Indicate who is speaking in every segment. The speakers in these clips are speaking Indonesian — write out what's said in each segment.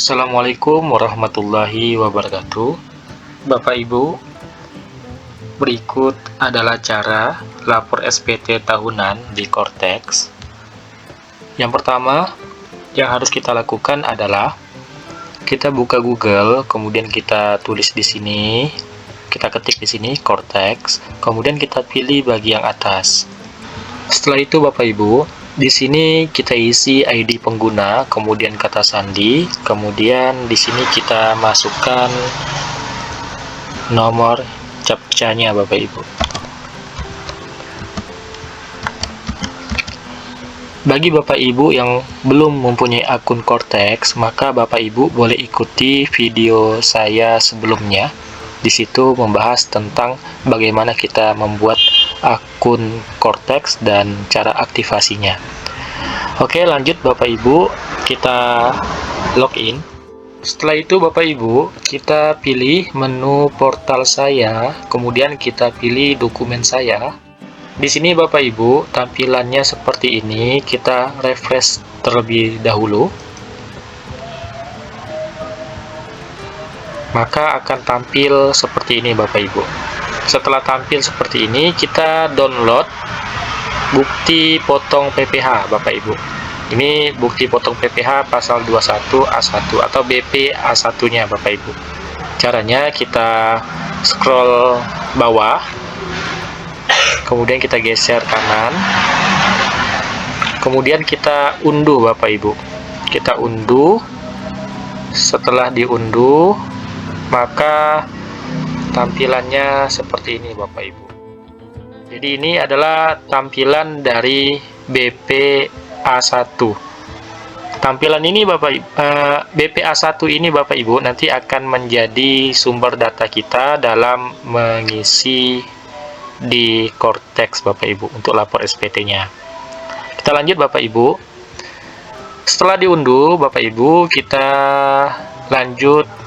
Speaker 1: Assalamualaikum warahmatullahi wabarakatuh. Bapak Ibu, berikut adalah cara lapor SPT tahunan di Cortex. Yang pertama yang harus kita lakukan adalah kita buka Google, kemudian kita tulis di sini, kita ketik di sini Cortex, kemudian kita pilih bagian atas. Setelah itu Bapak Ibu, di sini kita isi ID pengguna, kemudian kata sandi, kemudian di sini kita masukkan nomor captcha-nya Bapak Ibu. Bagi Bapak Ibu yang belum mempunyai akun Cortex, maka Bapak Ibu boleh ikuti video saya sebelumnya. Di situ membahas tentang bagaimana kita membuat akun Cortex dan cara aktivasinya. Oke, lanjut Bapak Ibu, kita login. Setelah itu Bapak Ibu, kita pilih menu portal saya, kemudian kita pilih dokumen saya. Di sini Bapak Ibu, tampilannya seperti ini. Kita refresh terlebih dahulu. Maka akan tampil seperti ini Bapak Ibu. Setelah tampil seperti ini, kita download bukti potong PPh Bapak Ibu. Ini bukti potong PPh pasal 21 A1 atau BP A1-nya Bapak Ibu. Caranya kita scroll bawah, kemudian kita geser kanan, kemudian kita unduh Bapak Ibu. Kita unduh. Setelah diunduh, maka tampilannya seperti ini Bapak Ibu. Jadi ini adalah tampilan dari BP A1. Tampilan ini BP A1 ini Bapak Ibu nanti akan menjadi sumber data kita dalam mengisi di Cortex Bapak Ibu untuk lapor SPT-nya. Kita lanjut Bapak Ibu. Setelah diunduh Bapak Ibu, kita lanjut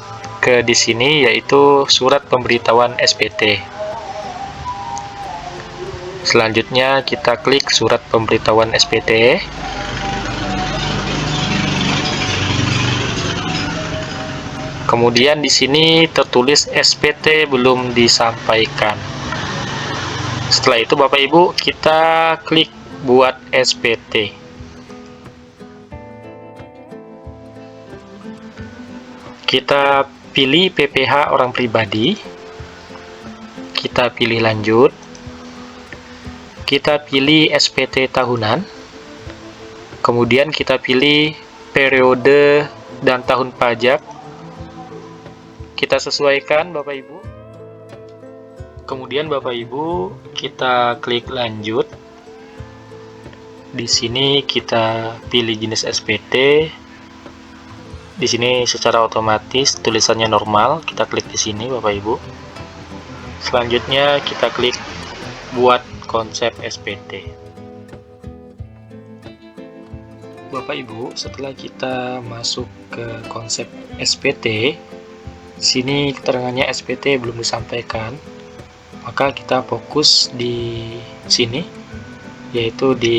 Speaker 1: ke di sini yaitu surat pemberitahuan SPT. Selanjutnya kita klik surat pemberitahuan SPT. Kemudian di sini tertulis SPT belum disampaikan. Setelah itu Bapak Ibu, kita klik buat SPT. Kita pilih PPh orang pribadi. Kita pilih lanjut. Kita pilih SPT tahunan. Kemudian kita pilih periode dan tahun pajak. Kita sesuaikan Bapak Ibu. Kemudian Bapak Ibu, kita klik lanjut. Di sini kita pilih jenis SPT. Di sini secara otomatis tulisannya normal. Kita klik di sini Bapak Ibu. Selanjutnya kita klik buat konsep SPT. Bapak Ibu, setelah kita masuk ke konsep SPT, sini keterangannya SPT belum disampaikan. Maka kita fokus di sini, yaitu di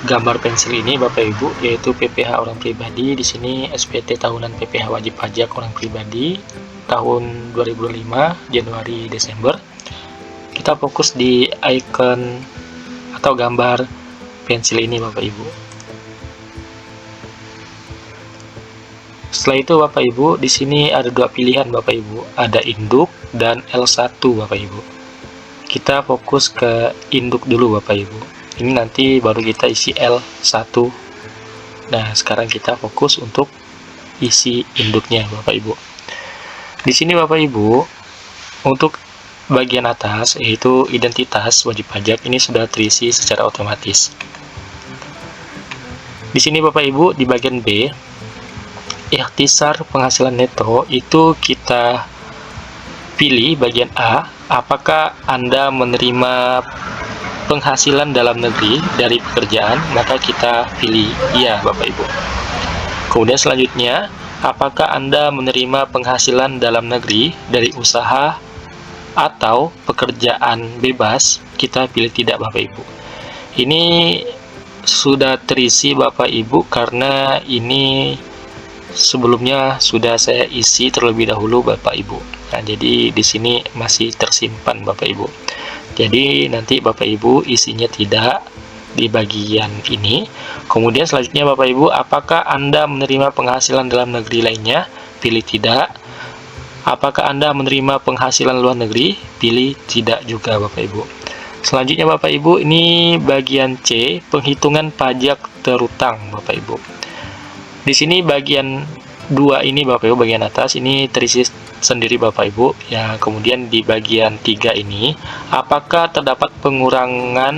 Speaker 1: gambar pensil ini Bapak Ibu, yaitu PPh orang pribadi. Di sini SPT tahunan PPh wajib pajak orang pribadi tahun 2005 Januari Desember. Kita fokus di icon atau gambar pensil ini Bapak Ibu. Setelah itu Bapak Ibu, di sini ada dua pilihan Bapak Ibu, ada induk dan L1 Bapak Ibu. Kita fokus ke induk dulu Bapak Ibu. Ini nanti baru kita isi L1. Nah, sekarang kita fokus untuk isi induknya Bapak Ibu. Di sini Bapak Ibu, untuk bagian atas yaitu identitas wajib pajak ini sudah terisi secara otomatis. Di sini Bapak Ibu di bagian B, ikhtisar penghasilan neto itu kita pilih bagian A, apakah Anda menerima penghasilan dalam negeri dari pekerjaan, maka kita pilih iya Bapak Ibu. Kemudian selanjutnya, apakah Anda menerima penghasilan dalam negeri dari usaha atau pekerjaan bebas, kita pilih tidak Bapak Ibu. Ini sudah terisi Bapak Ibu karena ini sebelumnya sudah saya isi terlebih dahulu Bapak Ibu. Nah, jadi di sini masih tersimpan Bapak Ibu. Jadi nanti Bapak Ibu isinya tidak di bagian ini. Kemudian selanjutnya Bapak Ibu, apakah Anda menerima penghasilan dalam negeri lainnya? Pilih tidak. Apakah Anda menerima penghasilan luar negeri? Pilih tidak juga Bapak Ibu. Selanjutnya Bapak Ibu, ini bagian C, penghitungan pajak terutang Bapak Ibu. Di sini bagian 2 ini Bapak Ibu, bagian atas ini terisi sendiri Bapak Ibu. Ya, kemudian di bagian 3 ini, apakah terdapat pengurang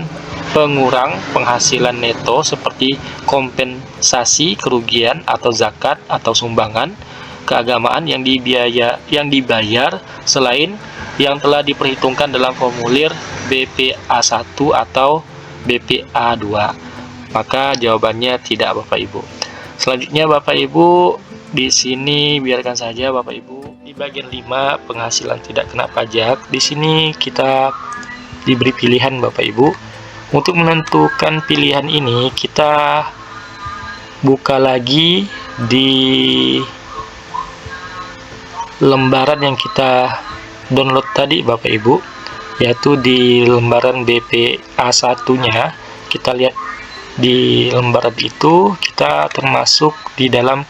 Speaker 1: penghasilan neto seperti kompensasi kerugian atau zakat atau sumbangan keagamaan yang dibayar selain yang telah diperhitungkan dalam formulir BPA 1 atau BPA 2? Maka jawabannya tidak Bapak Ibu. Selanjutnya Bapak Ibu, di sini biarkan saja Bapak Ibu. Di bagian 5 penghasilan tidak kena pajak, di sini kita diberi pilihan Bapak Ibu. Untuk menentukan pilihan ini, kita buka lagi di lembaran yang kita download tadi Bapak Ibu, yaitu di lembaran BPA 1-nya. Kita lihat di lembaran itu kita termasuk di dalam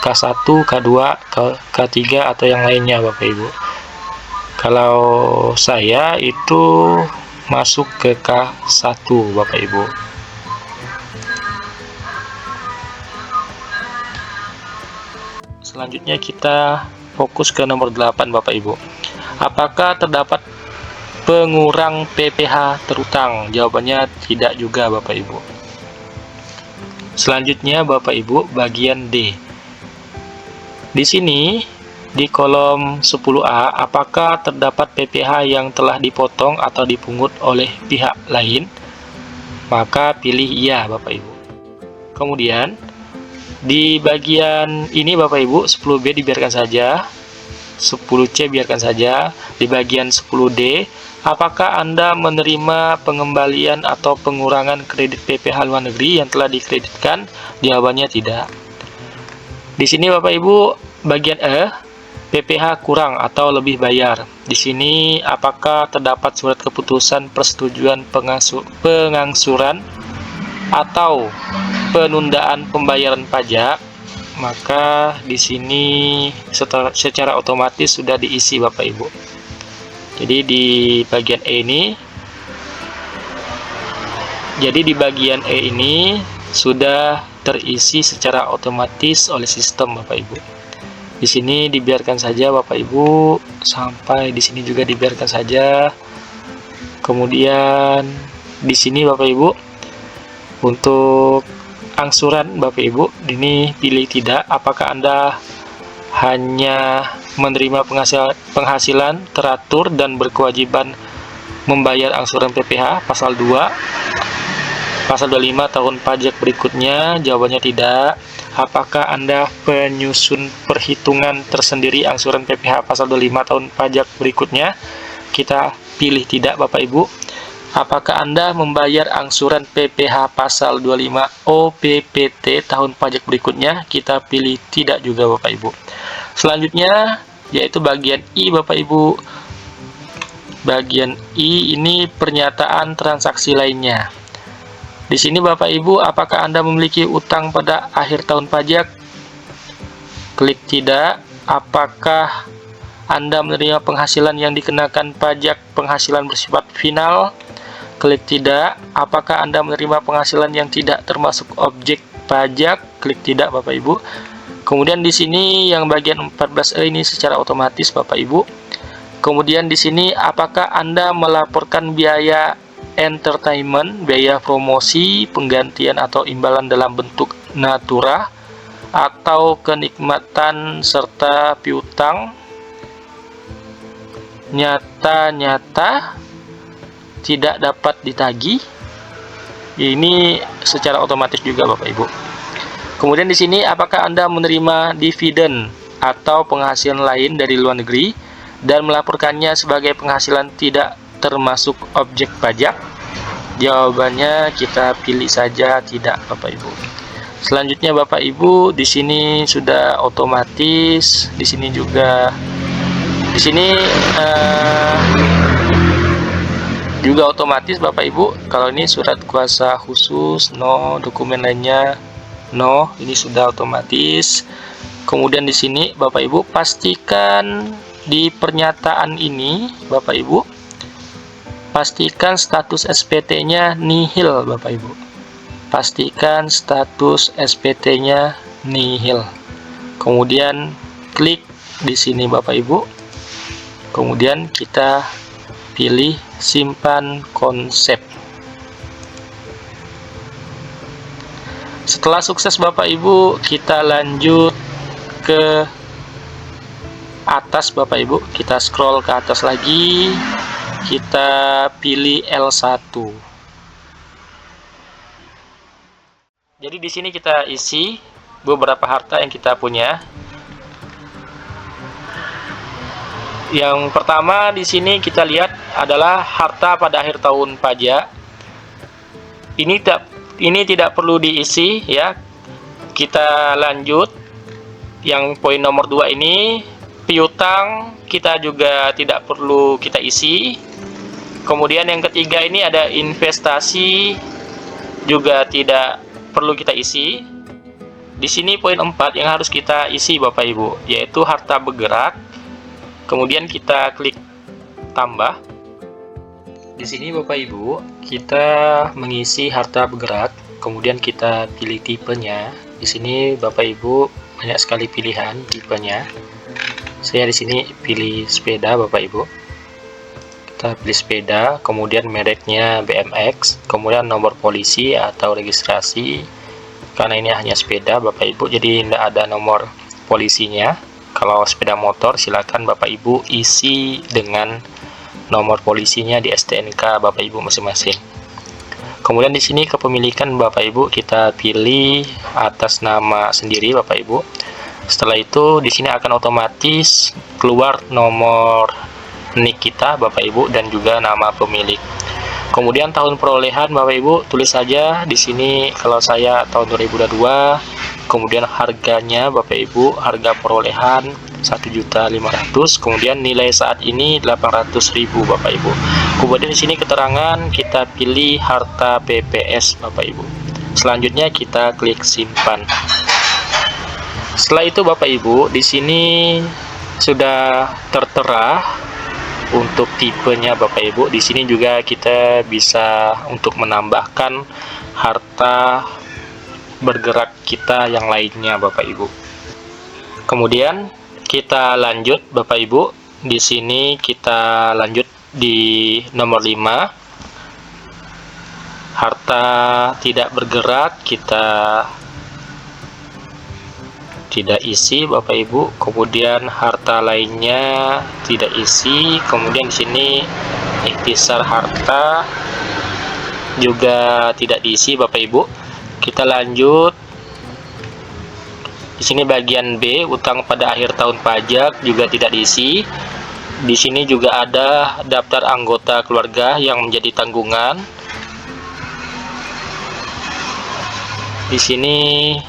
Speaker 1: K1, K2, K3 atau yang lainnya Bapak Ibu. Kalau saya itu masuk ke K1 Bapak Ibu. Selanjutnya kita fokus ke nomor 8 Bapak Ibu. Apakah terdapat pengurang PPh terutang? Jawabannya tidak juga Bapak Ibu. Selanjutnya Bapak Ibu, bagian D. Di sini di kolom 10A, apakah terdapat PPh yang telah dipotong atau dipungut oleh pihak lain? Maka pilih iya Bapak Ibu. Kemudian di bagian ini Bapak Ibu, 10B dibiarkan saja, 10C biarkan saja. Di bagian 10D, apakah Anda menerima pengembalian atau pengurangan kredit PPh luar negeri yang telah dikreditkan? Jawabannya tidak. Di sini Bapak Ibu, bagian E, PPh kurang atau lebih bayar. Di sini apakah terdapat surat keputusan persetujuan pengangsuran atau penundaan pembayaran pajak? Maka di sini secara otomatis sudah diisi Bapak Ibu. Jadi di bagian E ini, sudah terisi secara otomatis oleh sistem Bapak Ibu. Di sini dibiarkan saja Bapak Ibu, sampai di sini juga dibiarkan saja. Kemudian di sini Bapak Ibu, untuk angsuran Bapak Ibu, ini pilih tidak. Apakah Anda hanya menerima penghasilan teratur dan berkewajiban membayar angsuran PPh pasal 2, pasal 25 tahun pajak berikutnya? Jawabannya tidak. Apakah Anda penyusun perhitungan tersendiri angsuran PPh pasal 25 tahun pajak berikutnya? Kita pilih tidak Bapak Ibu. Apakah Anda membayar angsuran PPh pasal 25 OPPT tahun pajak berikutnya? Kita pilih tidak juga Bapak Ibu. Selanjutnya yaitu bagian I Bapak Ibu. Bagian I ini pernyataan transaksi lainnya. Di sini Bapak Ibu, apakah Anda memiliki utang pada akhir tahun pajak? Klik tidak. Apakah Anda menerima penghasilan yang dikenakan pajak penghasilan bersifat final? Klik tidak. Apakah Anda menerima penghasilan yang tidak termasuk objek pajak? Klik tidak Bapak Ibu. Kemudian di sini yang bagian 14E ini secara otomatis Bapak Ibu. Kemudian di sini apakah Anda melaporkan biaya entertainment, biaya promosi, penggantian atau imbalan dalam bentuk natura atau kenikmatan serta piutang nyata tidak dapat ditagih? Ini secara otomatis juga Bapak Ibu. Kemudian di sini apakah Anda menerima dividen atau penghasilan lain dari luar negeri dan melaporkannya sebagai penghasilan tidak termasuk objek pajak? Jawabannya kita pilih saja tidak Bapak Ibu. Selanjutnya Bapak Ibu, di sini sudah otomatis, di sini juga, di sini juga otomatis Bapak Ibu. Kalau ini surat kuasa khusus, no. Dokumen lainnya, no. Ini sudah otomatis. Kemudian di sini Bapak Ibu pastikan di pernyataan ini Bapak Ibu, pastikan status SPT-nya nihil Bapak Ibu. Pastikan status SPT-nya nihil. Kemudian klik di sini Bapak Ibu. Kemudian kita pilih simpan konsep. Setelah sukses Bapak Ibu, kita lanjut ke atas Bapak Ibu. Kita scroll ke atas lagi, kita pilih L1. Jadi di sini kita isi beberapa harta yang kita punya. Yang pertama di sini kita lihat adalah harta pada akhir tahun pajak. Ini tidak perlu diisi ya. Kita lanjut. Yang poin nomor 2 ini, piutang kita juga tidak perlu kita isi. Kemudian yang ketiga ini ada investasi, juga tidak perlu kita isi. Di sini poin 4 yang harus kita isi Bapak Ibu, yaitu harta bergerak. Kemudian kita klik tambah. Di sini Bapak Ibu, kita mengisi harta bergerak, kemudian kita pilih tipenya. Di sini Bapak Ibu banyak sekali pilihan tipenya. Saya di sini pilih sepeda Bapak Ibu. Kita pilih sepeda, kemudian mereknya BMX, kemudian nomor polisi atau registrasi. Karena ini hanya sepeda Bapak Ibu, jadi tidak ada nomor polisinya. Kalau sepeda motor silakan Bapak Ibu isi dengan nomor polisinya di STNK Bapak Ibu masing-masing. Kemudian di sini kepemilikan Bapak Ibu kita pilih atas nama sendiri Bapak Ibu. Setelah itu di sini akan otomatis keluar nomor NIK kita Bapak Ibu dan juga nama pemilik. Kemudian tahun perolehan Bapak Ibu tulis saja di sini, kalau saya tahun 2022. Kemudian harganya Bapak Ibu, harga perolehan 1.500.000, kemudian nilai saat ini 800.000 Bapak Ibu. Kemudian di sini keterangan kita pilih harta PPS Bapak Ibu. Selanjutnya kita klik simpan. Setelah itu Bapak Ibu, di sini sudah tertera untuk tipenya Bapak Ibu. Di sini juga kita bisa untuk menambahkan harta bergerak kita yang lainnya Bapak Ibu. Kemudian kita lanjut Bapak Ibu. Di sini kita lanjut di nomor 5. Harta tidak bergerak kita tidak isi Bapak Ibu. Kemudian harta lainnya tidak isi. Kemudian di sini ikhtisar harta juga tidak diisi Bapak Ibu. Kita lanjut. Di sini bagian B, utang pada akhir tahun pajak juga tidak diisi. Di sini juga ada daftar anggota keluarga yang menjadi tanggungan. Di sini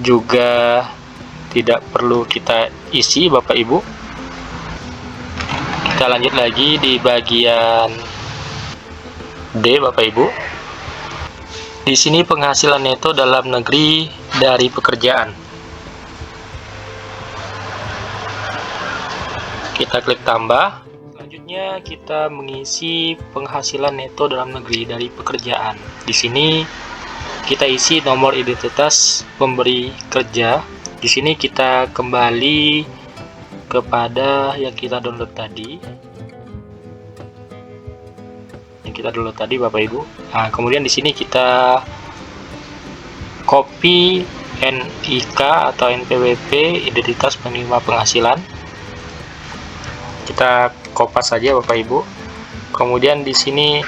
Speaker 1: juga tidak perlu kita isi Bapak Ibu. Kita lanjut lagi di bagian D Bapak Ibu. Di sini penghasilan neto dalam negeri dari pekerjaan. Kita klik tambah. Selanjutnya kita mengisi penghasilan neto dalam negeri dari pekerjaan. Di sini kita isi nomor identitas pemberi kerja. Di sini kita kembali kepada yang kita download tadi. Bapak Ibu. Nah, kemudian di sini kita copy NIK atau NPWP, identitas penerima penghasilan. Kita kopas saja Bapak Ibu. Kemudian di sini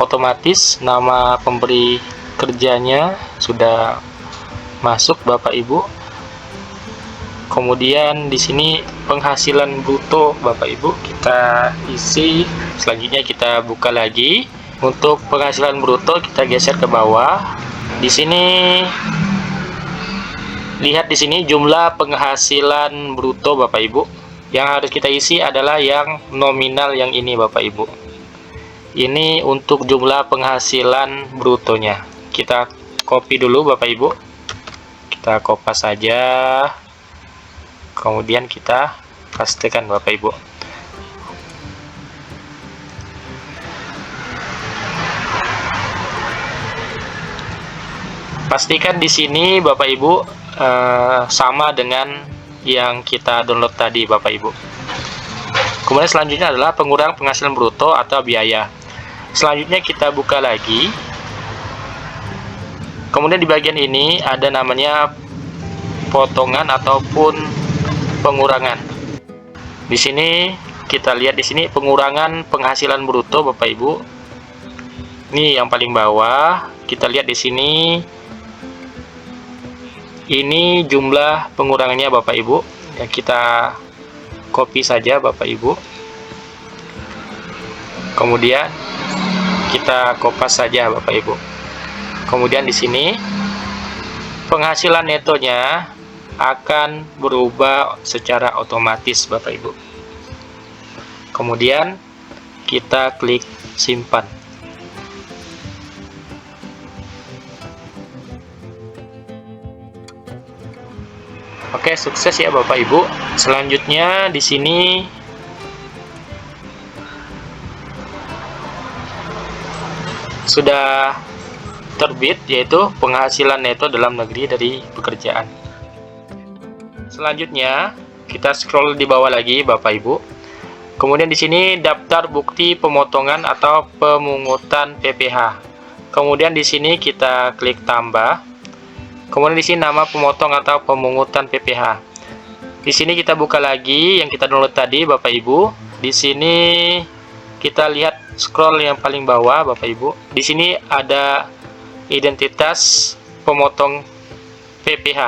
Speaker 1: otomatis nama pemberi kerjanya sudah masuk Bapak Ibu. Kemudian di sini penghasilan bruto Bapak Ibu kita isi. Selanjutnya kita buka lagi. Untuk penghasilan bruto kita geser ke bawah. Di sini lihat di sini jumlah penghasilan bruto Bapak Ibu. Yang harus kita isi adalah yang nominal yang ini Bapak Ibu. Ini untuk jumlah penghasilan brutonya. Kita copy dulu Bapak Ibu. Kita kopas saja. Kemudian kita pastekan Bapak Ibu. Pastikan di sini Bapak Ibu sama dengan yang kita download tadi Bapak Ibu. Kemudian selanjutnya adalah pengurangan penghasilan bruto atau biaya. Selanjutnya kita buka lagi. Kemudian di bagian ini ada namanya potongan ataupun pengurangan. Di sini kita lihat di sini pengurangan penghasilan bruto Bapak Ibu. Ini yang paling bawah. Kita lihat di sini. Ini jumlah pengurangannya Bapak Ibu. Ya, kita copy saja Bapak Ibu. Kemudian kita kopas saja Bapak Ibu. Kemudian di sini penghasilan netonya akan berubah secara otomatis Bapak Ibu. Kemudian kita klik simpan. Oke, sukses ya Bapak Ibu. Selanjutnya di sini sudah terbit, yaitu penghasilan neto dalam negeri dari pekerjaan. Selanjutnya kita scroll di bawah lagi Bapak Ibu. Kemudian di sini daftar bukti pemotongan atau pemungutan PPh. Kemudian di sini kita klik tambah. Kemudian di sini nama pemotong atau pemungutan PPh. Di sini kita buka lagi yang kita download tadi Bapak Ibu. Di sini kita lihat scroll yang paling bawah Bapak Ibu. Di sini ada identitas pemotong PPh.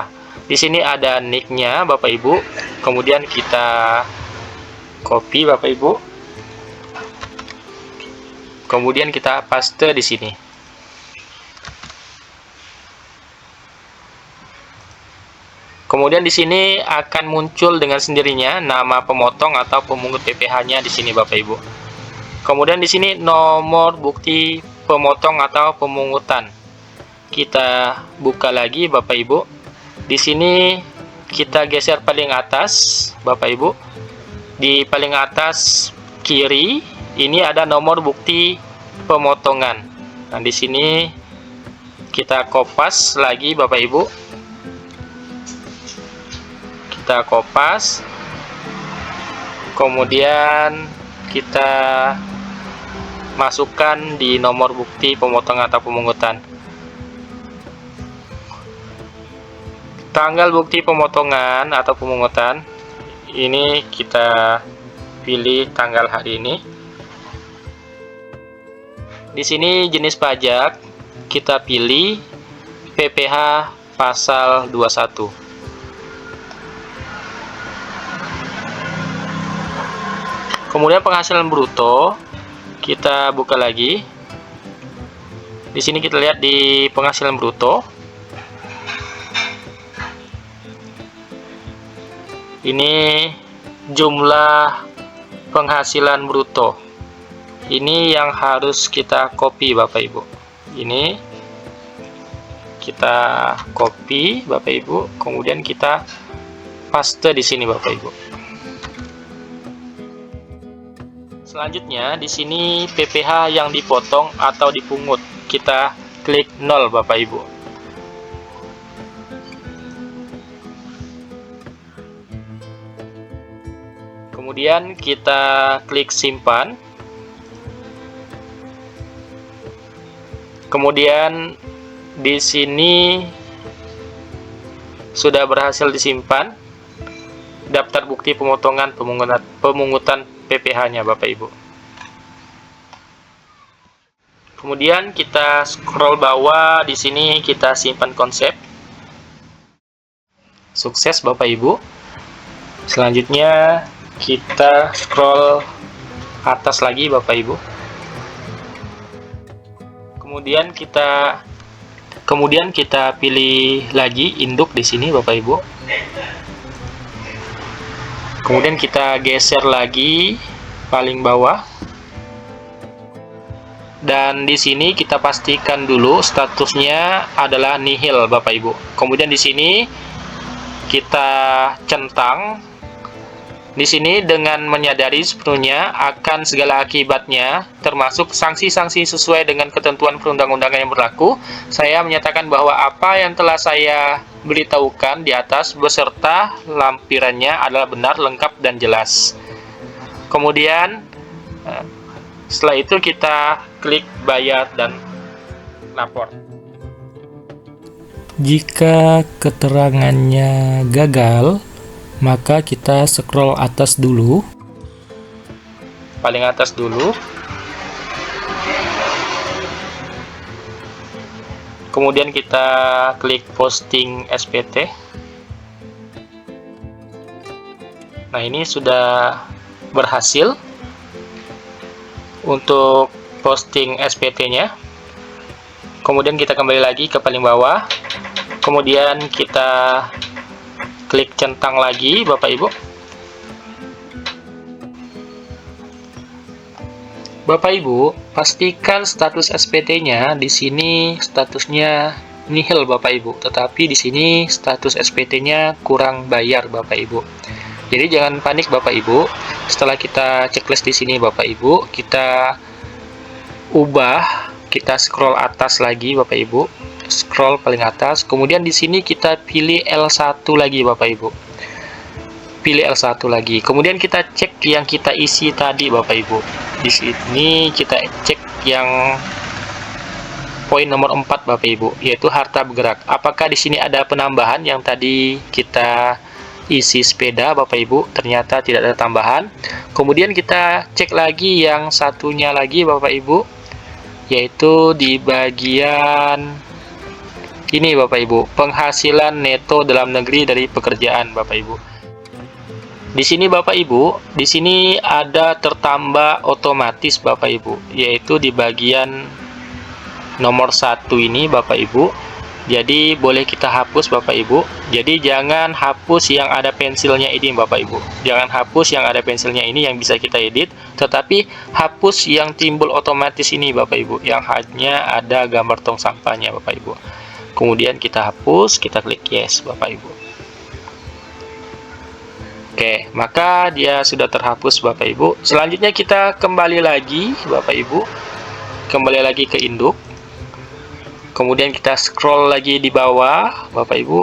Speaker 1: Di sini ada nicknya Bapak Ibu. Kemudian kita copy Bapak Ibu. Kemudian kita paste di sini. Kemudian di sini akan muncul dengan sendirinya nama pemotong atau pemungut PPh-nya di sini Bapak Ibu. Kemudian di sini nomor bukti pemotong atau pemungutan. Kita buka lagi Bapak Ibu. Di sini kita geser paling atas Bapak Ibu. Di paling atas kiri ini ada nomor bukti pemotongan. Nah, di sini kita kopas lagi Bapak Ibu. Kita kopas, kemudian kita masukkan di nomor bukti pemotongan atau pemungutan. Tanggal bukti pemotongan atau pemungutan ini kita pilih tanggal hari ini. Di sini jenis pajak kita pilih PPh pasal 21. Kemudian penghasilan bruto kita buka lagi. Di sini kita lihat di penghasilan bruto. Ini jumlah penghasilan bruto. Ini yang harus kita copy Bapak Ibu. Ini kita copy Bapak Ibu, kemudian kita paste di sini Bapak Ibu. Selanjutnya di sini PPh yang dipotong atau dipungut, kita klik 0 Bapak Ibu. Kemudian kita klik simpan. Kemudian di sini sudah berhasil disimpan daftar bukti pemotongan pemungutan PPh-nya Bapak Ibu. Kemudian kita scroll bawah, di sini kita simpan konsep. Sukses Bapak Ibu. Selanjutnya kita scroll atas lagi Bapak Ibu. Kemudian kita pilih lagi induk di sini Bapak Ibu. Kemudian kita geser lagi paling bawah. Dan di sini kita pastikan dulu statusnya adalah nihil Bapak Ibu. Kemudian di sini kita centang di sini dengan menyadari sepenuhnya akan segala akibatnya, termasuk sanksi-sanksi sesuai dengan ketentuan perundang-undangan yang berlaku. Saya menyatakan bahwa apa yang telah saya beritahukan di atas beserta lampirannya adalah benar, lengkap, dan jelas. Kemudian setelah itu kita klik bayar dan lapor. Jika keterangannya gagal, maka kita scroll atas dulu, paling atas dulu. Kemudian kita klik posting SPT. Nah, ini sudah berhasil untuk posting SPT-nya. Kemudian kita kembali lagi ke paling bawah. Kemudian kita klik centang lagi Bapak Ibu. Bapak Ibu, pastikan status SPT-nya di sini statusnya nihil Bapak Ibu, tetapi di sini status SPT-nya kurang bayar Bapak Ibu. Jadi jangan panik Bapak Ibu. Setelah kita checklist di sini Bapak Ibu, kita ubah, kita scroll atas lagi Bapak Ibu. Scroll paling atas, kemudian di sini kita pilih L1 lagi Bapak Ibu. Pilih L1 lagi. Kemudian kita cek yang kita isi tadi Bapak Ibu. Di sini kita cek yang poin nomor 4 Bapak Ibu, yaitu harta bergerak. Apakah di sini ada penambahan yang tadi kita isi sepeda Bapak Ibu? Ternyata tidak ada tambahan. Kemudian kita cek lagi yang satunya lagi Bapak Ibu, yaitu di bagian ini Bapak Ibu, penghasilan neto dalam negeri dari pekerjaan Bapak Ibu. Di sini Bapak Ibu, di sini ada tertambah otomatis Bapak Ibu, yaitu di bagian nomor 1 ini Bapak Ibu. Jadi boleh kita hapus Bapak Ibu. Jadi jangan hapus yang ada pensilnya ini Bapak Ibu. Jangan hapus yang ada pensilnya ini yang bisa kita edit, tetapi hapus yang timbul otomatis ini Bapak Ibu, yang hanya ada gambar tong sampahnya Bapak Ibu. Kemudian kita hapus, kita klik yes Bapak Ibu. Oke, maka dia sudah terhapus Bapak Ibu. Selanjutnya kita kembali lagi Bapak Ibu. Kembali lagi ke induk. Kemudian kita scroll lagi di bawah Bapak Ibu.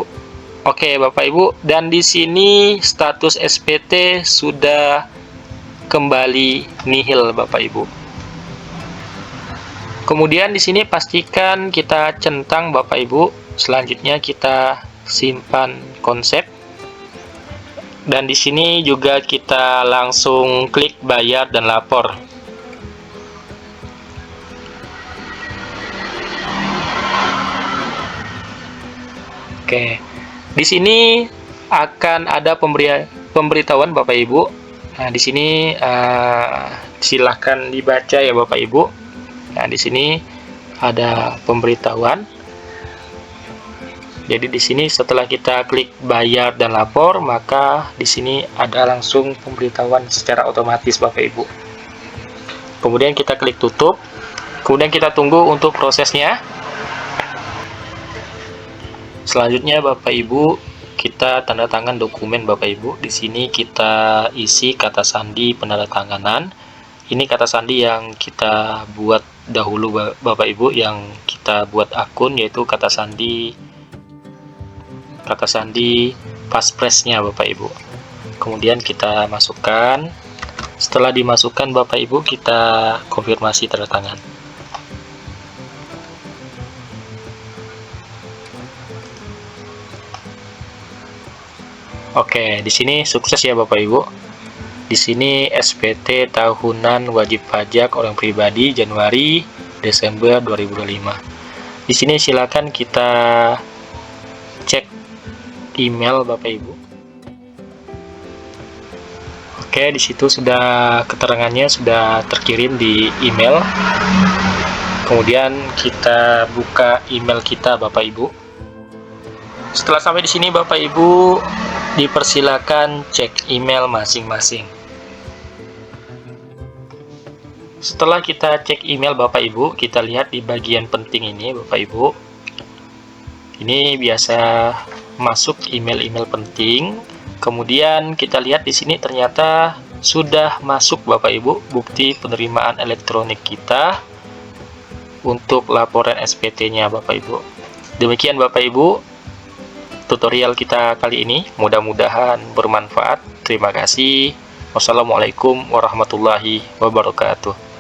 Speaker 1: Oke Bapak Ibu, dan di sini status SPT sudah kembali nihil Bapak Ibu. Kemudian di sini pastikan kita centang Bapak Ibu. Selanjutnya kita simpan konsep. Dan di sini juga kita langsung klik bayar dan lapor. Oke. Di sini akan ada pemberitahuan Bapak Ibu. Nah, di sini silahkan dibaca ya Bapak Ibu. Nah, di sini ada pemberitahuan. Jadi di sini setelah kita klik bayar dan lapor, maka di sini ada langsung pemberitahuan secara otomatis Bapak Ibu. Kemudian kita klik tutup. Kemudian kita tunggu untuk prosesnya. Selanjutnya Bapak Ibu, kita tanda tangan dokumen Bapak Ibu. Di sini kita isi kata sandi penandatanganan. Ini kata sandi yang kita buat dahulu Bapak Ibu, yang kita buat akun, yaitu kata sandi paspresnya Bapak Ibu. Kemudian kita masukkan. Setelah dimasukkan Bapak Ibu, kita konfirmasi tanda tangan. Oke, di sini sukses ya Bapak Ibu. Di sini SPT tahunan wajib pajak orang pribadi Januari Desember 2025. Di sini silakan kita cek email Bapak Ibu. Oke, di situ sudah keterangannya sudah terkirim di email. Kemudian kita buka email kita Bapak Ibu. Setelah sampai di sini Bapak Ibu, dipersilakan cek email masing-masing. Setelah kita cek email Bapak Ibu, kita lihat di bagian penting ini Bapak Ibu. Ini biasa masuk email-email penting. Kemudian kita lihat di sini ternyata sudah masuk Bapak Ibu bukti penerimaan elektronik kita untuk laporan SPT-nya Bapak Ibu. Demikian Bapak Ibu tutorial kita kali ini, mudah-mudahan bermanfaat. Terima kasih. Wassalamualaikum warahmatullahi wabarakatuh.